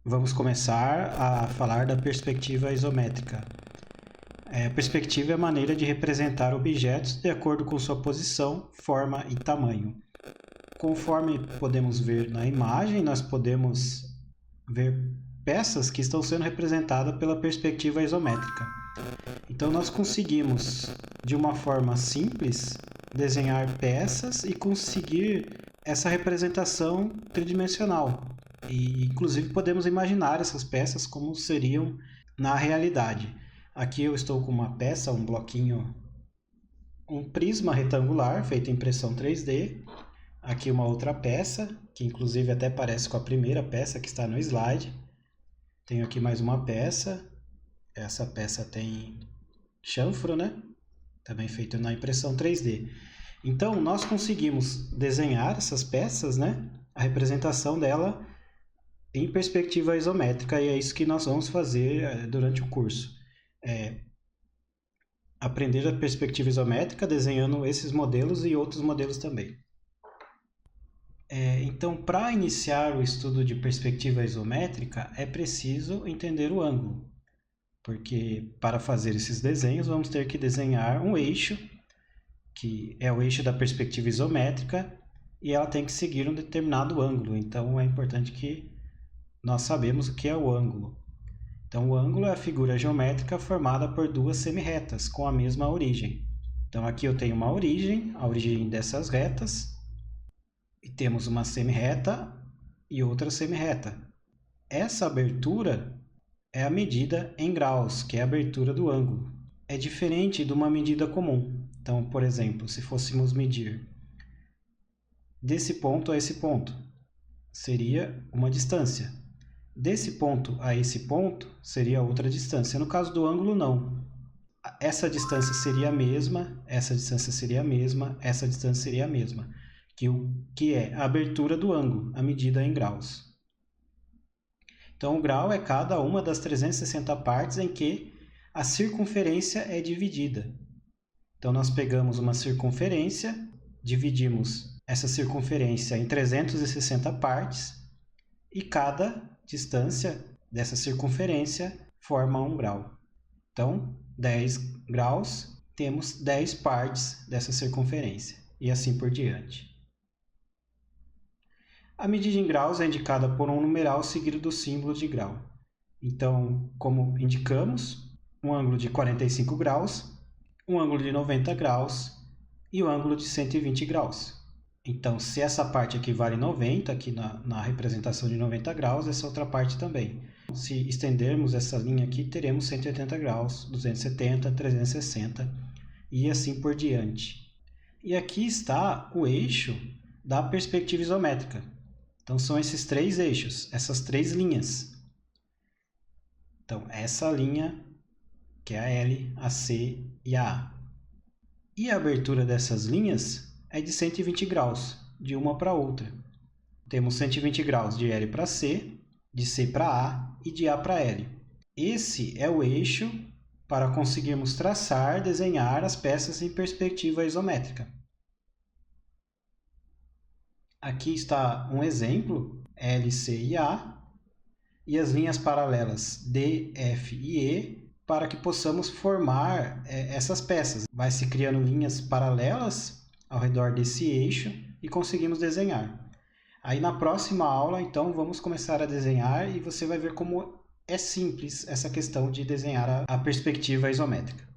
vamos começar a falar da perspectiva isométrica. A perspectiva é a maneira de representar objetos de acordo com sua posição, forma e tamanho. Conforme podemos ver na imagem, nós podemos ver peças que estão sendo representadas pela perspectiva isométrica. Então, nós conseguimos, de uma forma simples, desenhar peças e conseguir essa representação tridimensional. E, inclusive, podemos imaginar essas peças como seriam na realidade. Aqui eu estou com uma peça, um bloquinho, um prisma retangular feito em impressão 3D. Aqui uma outra peça, que inclusive até parece com a primeira peça que está no slide. Tenho aqui mais uma peça. Essa peça tem chanfro, né? Também feito na impressão 3D. Então, nós conseguimos desenhar essas peças, né? A representação dela em perspectiva isométrica, e é isso que nós vamos fazer durante o curso. Aprender a perspectiva isométrica desenhando esses modelos e outros modelos também. Então, para iniciar o estudo de perspectiva isométrica, é preciso entender o ângulo, porque para fazer esses desenhos vamos ter que desenhar um eixo, que é o eixo da perspectiva isométrica, e ela tem que seguir um determinado ângulo. Então, é importante que nós sabemos o que é o ângulo. Então, o ângulo é a figura geométrica formada por duas semirretas com a mesma origem. Então, aqui eu tenho uma origem, a origem dessas retas, e temos uma semirreta e outra semirreta. Essa abertura é a medida em graus, que é a abertura do ângulo. É diferente de uma medida comum. Então, por exemplo, se fôssemos medir desse ponto a esse ponto, seria uma distância. Desse ponto a esse ponto seria outra distância. No caso do ângulo, não. Essa distância seria a mesma, essa distância seria a mesma, essa distância seria a mesma. Que é a abertura do ângulo, a medida em graus. Então, o grau é cada uma das 360 partes em que a circunferência é dividida. Então, nós pegamos uma circunferência, dividimos essa circunferência em 360 partes e cada distância dessa circunferência forma um grau. Então, 10 graus, temos 10 partes dessa circunferência e assim por diante. A medida em graus é indicada por um numeral seguido do símbolo de grau. Então, como indicamos, um ângulo de 45 graus, um ângulo de 90 graus e o ângulo de 120 graus. Então, se essa parte aqui vale 90, aqui na representação de 90 graus, essa outra parte também. Se estendermos essa linha aqui, teremos 180 graus, 270, 360 e assim por diante. E aqui está o eixo da perspectiva isométrica. Então, são esses três eixos, essas três linhas. Então, essa linha, que é a L, a C e a A. E a abertura dessas linhas é de 120 graus, de uma para outra. Temos 120 graus de L para C, de C para A e de A para L. Esse é o eixo para conseguirmos traçar, desenhar as peças em perspectiva isométrica. Aqui está um exemplo, L, C e A, e as linhas paralelas D, F e E, para que possamos formar essas peças. Vai se criando linhas paralelas ao redor desse eixo e conseguimos desenhar. Aí na próxima aula, então, vamos começar a desenhar e você vai ver como é simples essa questão de desenhar a perspectiva isométrica.